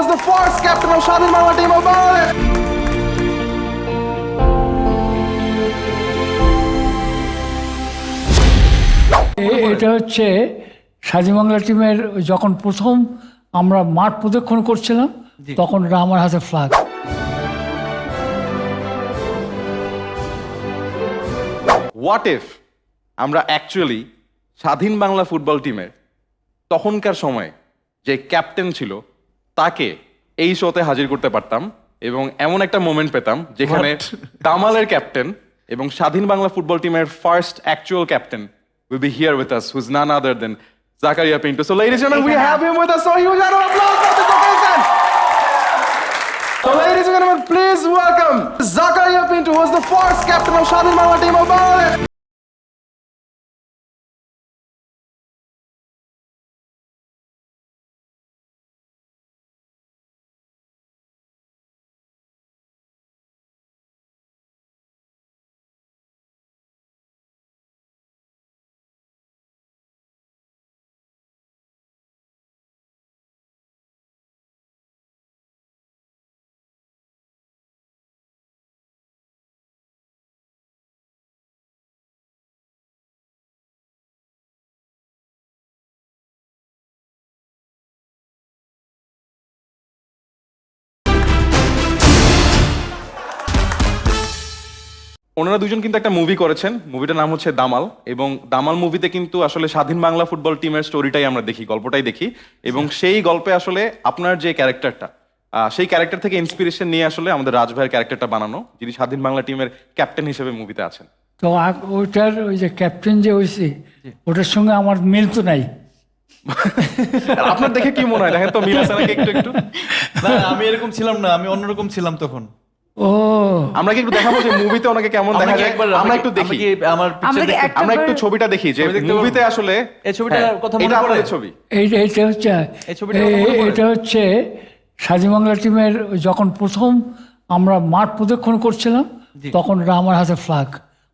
was the first captain of স্বাধীন Bangla team of Bangladesh. এটা হচ্ছে স্বাধীন বাংলা টিমের যখন প্রথম আমরা মাঠ প্রদক্ষিণ করছিলাম তখন এটা আমার হাতে ফ্ল্যাগ। What if আমরা অ্যাকচুয়ালি স্বাধীন বাংলা ফুটবল টিমের তখনকার সময় যে ক্যাপ্টেন ছিল তাকে এই শোতে হাজির করতে পারতাম এবং এমন একটা মোমেন্ট পেতাম যেখানে দামালের ক্যাপ্টেন এবং স্বাধীন বাংলা ফুটবল টিমের first actual captain will be here with us, who's none other than Zakaria Pinto. So ladies and gentlemen, we have him with us. So huge round of applause for this occasion. So ladies and gentlemen, please welcome Zakaria Pinto, who was the first captain of স্বাধীন Bangla team of Bangladesh. ওনারা দুজন কিন্তু একটা movie করেছেন, মুভিটার নাম হচ্ছে দামাল, এবং দামাল মুভিতে কিন্তু আসলে স্বাধীন বাংলা ফুটবল টিমের স্টোরিটাই আমরা দেখি, গল্পটাই দেখি, এবং সেই গল্পে আসলে আপনার যে ক্যারেক্টারটা সেই ক্যারেক্টার থেকে ইন্সপিরেশন নিয়ে আসলে আমাদের রাজ ভাইয়ের ক্যারেক্টারটা বানানো, যিনি স্বাধীন বাংলা টিমের ক্যাপ্টেন হিসেবে মুভিতে আছেন। তো ওইটার ওই যে ক্যাপ্টেন যে হয়েছে ওটার সঙ্গে আমার মিল তো নাই। আপনার দেখে কি মনে হয়, দেখেন তো মিল আছে নাকি একটু একটু? না, আমি এরকম ছিলাম না, আমি অন্যরকম ছিলাম তখন। ও আমরা কি একটু দেখাবো যে মুভিতে ওনাকে কেমন দেখা যায়? আমরা একটু দেখি, আমরা একটু ছবিটা দেখি যে মুভিতে আসলে এই ছবিটার কথা মনে এটা পড়ে? আপনাদের ছবি। এইটা হচ্ছে এই ছবিটার কথা মনে পড়ে? এটা হচ্ছে স্বাধীন বাংলা টিমের যখন প্রথম আমরা মাঠ প্রদক্ষিণ করছিলাম তখন এটা আমার হাতে ফ্ল্যাগ,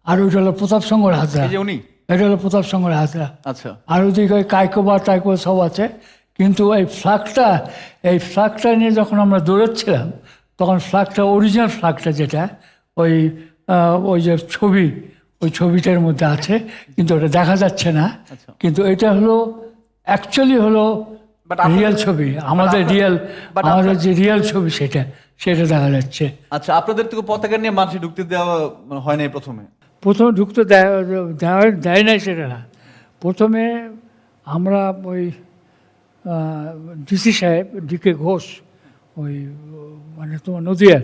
আর ওইটা হলো প্রতাপ সংঘের হাতে। এই যে উনি? এটা হলো প্রতাপ সংঘের হাতে। আচ্ছা। আর ওদিকে ওই কাইকো বা টাইকো সব আছে, কিন্তু এই ফ্ল্যাগটা নিয়ে যখন আমরা দৌড়চ্ছিলাম তখন ফ্ল্যাগটা অরিজিনাল ফ্ল্যাগটা যেটা ওই যে ওই ছবিটার মধ্যে আছে, কিন্তু ওটা দেখা যাচ্ছে না, কিন্তু এটা হলো অ্যাকচুয়ালি হলো রিয়েল ছবি, আমাদের যে রিয়েল ছবি সেটা দেখা যাচ্ছে। আচ্ছা, আপনাদের তো পতাকা নিয়ে মাঠে ঢুকতে দেওয়া হয় নাই প্রথমে? প্রথমে ঢুকতে দেয় নাই সেটা না। প্রথমে আমরা ওই ডিসি সাহেব ডিকে ঘোষ, ওই মানে তোমার নদিয়ার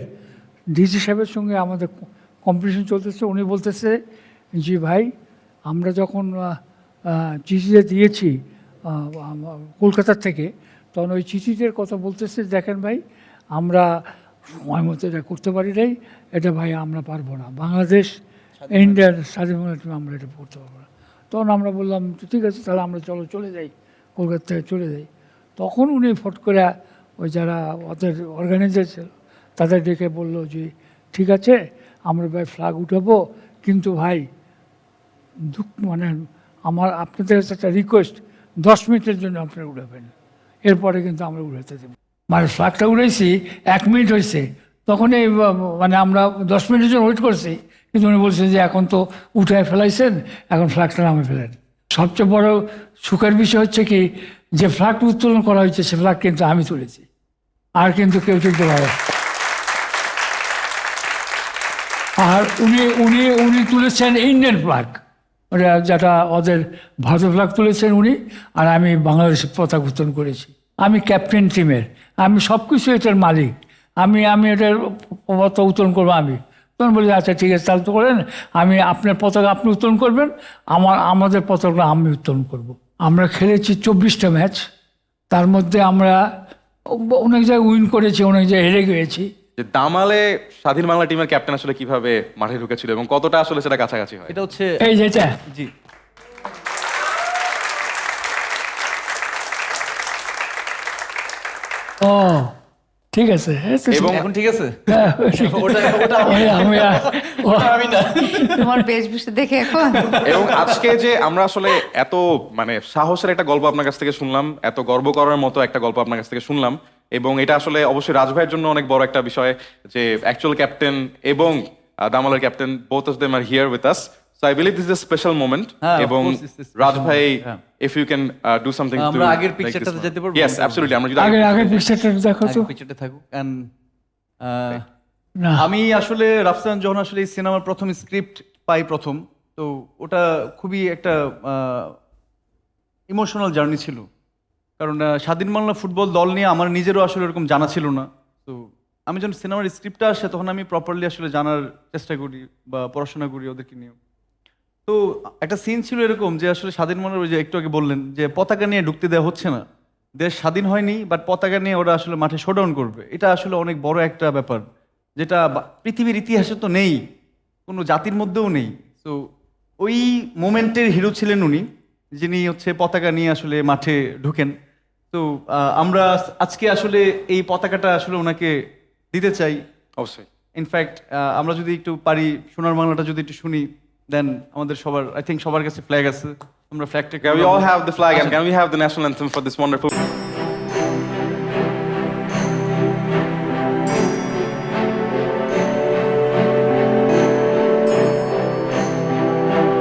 ডিসি সাহেবের সঙ্গে আমাদের কম্পিটিশন চলতেছে। উনি বলতেছে জি ভাই, আমরা যখন চিঠিতে দিয়েছি কলকাতার থেকে, তখন ওই চিঠিদের কথা বলতেছে, দেখেন ভাই আমরা সময় মতো এটা করতে পারি নাই, এটা ভাই আমরা পারবো না, বাংলাদেশ ইন্ডিয়ার স্বাধীন বাংলা টিম আমরা এটা করতে পারবো না। তখন আমরা বললাম ঠিক আছে, তাহলে আমরা চলে যাই, কলকাতা থেকে চলে যাই। তখন উনি ফট করে ওই যারা ওদের অর্গানাইজার ছিল তাদের ডেকে বললো যে ঠিক আছে আমরা ভাই ফ্ল্যাগ উঠাবো, কিন্তু ভাই মানে আপনাদের কাছে একটা রিকোয়েস্ট, 10 মিনিটের জন্য আপনারা উঠাবেন, এরপরে কিন্তু আমরা উঠাতে দেবো। মানে ফ্ল্যাগটা উঠেছি 1 মিনিট হয়েছে, তখনই মানে আমরা 10 মিনিটের জন্য ওয়েট করছি, কিন্তু উনি বলছেন যে এখন তো উঠায় ফেলাইছেন, এখন ফ্ল্যাগটা নামে ফেলেন। সবচেয়ে বড় সুখের বিষয় হচ্ছে কি, যে ফ্ল্যাগটা উত্তোলন করা হয়েছে সে ফ্ল্যাগ কিন্তু আমি তুলেছি, আর কিন্তু কেউ তুলতে পারে। আর উনি তুলেছেন ইন্ডিয়ান ফ্ল্যাগ, ওটা যেটা ওদের ভারতের ফ্ল্যাগ তুলেছেন উনি, আর আমি বাংলাদেশের পতাকা উত্তোলন করেছি। আমি ক্যাপ্টেন টিমের, আমি সব কিছু এটার মালিক, আমি এটার পতাকা উত্তোলন করবো আমি। তখন বলি আচ্ছা ঠিক আছে, তাহলে তো করেন, আমি আপনার পতাকা আপনি উত্তোলন করবেন, আমাদের পতাকা আমি উত্তোলন করব। আমরা খেলেছি 24টা ম্যাচ, তার মধ্যে আমরা অনেক জায়গায় উইন করেছি, অনেক জায়গায় হেরে গিয়েছি। দামালে স্বাধীন বাংলা টিমের ক্যাপ্টেন আসলে কিভাবে মাঠে ঢুকেছিল এবং কতটা আসলে সেটা কাছাকাছি হয়? এটা হচ্ছে এই যেটা জি ও ঠিক আছে, এবং এখন ঠিক আছে। আমি তোমার বেশভূষা দেখে এখন এবং আজকে যে আমরা আসলে এত মানে সাহসের একটা গল্প আপনার কাছ থেকে শুনলাম, এত গর্ব করার মতো একটা গল্প আপনার কাছ থেকে শুনলাম, এবং এটা আসলে অবশ্যই রাজ ভাইয়ের জন্য অনেক বড় একটা বিষয় যে অ্যাকচুয়াল ক্যাপ্টেন এবং দামালের captain both of them are here with us so I believe this is a special moment হ্যাঁ, of এবং course, it's a special Raj ভাই moment, হ্যাঁ। If you can do something to আমরা আগের পিকচারটাতে যেতে পারবো? ইয়েস অ্যাবসলিউটলি আমরা যদি আগের পিকচারটা দেখো তো পিকচারটা থাকুক অ্যান্ড না আমি আসলে রাফসান যখন আসলে এই সিনেমার প্রথম স্ক্রিপ্ট পাই প্রথম, তো ওটা খুবই একটা ইমোশনাল জার্নি ছিল। কারণ স্বাধীন বাংলা ফুটবল দল নিয়ে আমার নিজেরও আসলে এরকম জানা ছিল না। তো আমি যখন সিনেমার স্ক্রিপ্টটা আসে তখন আমি প্রপারলি আসলে জানার চেষ্টা করি বা পড়াশোনা করি ওদেরকে নিয়ে। তো একটা সিন ছিল এরকম যে আসলে স্বাধীন বাংলার ওই যে একটু আগে বললেন যে পতাকা নিয়ে ঢুকতে দেওয়া হচ্ছে না, দেশ স্বাধীন হয়নি বাট পতাকা নিয়ে ওরা আসলে মাঠে শোডাউন করবে। এটা আসলে অনেক বড় একটা ব্যাপার, যেটা পৃথিবীর ইতিহাসে তো নেই, কোনো জাতির মধ্যেও নেই। তো ওই মোমেন্টের হিরো ছিলেন উনি, যিনি হচ্ছে পতাকা নিয়ে আসলে মাঠে ঢুকেন। তো আমরা আজকে আসলে এই পতাকাটা আসলে ওনাকে দিতে চাই। অবশ্যই ইনফ্যাক্ট আমরা যদি একটু পারি সোনার বাংলাটা যদি একটু শুনি, দেন আমাদের সবার আই থিঙ্ক সবার কাছে ফ্ল্যাগ আছে, আমরা ফ্ল্যাগটাকে Can we all have the flag and can we have the national anthem for this wonderful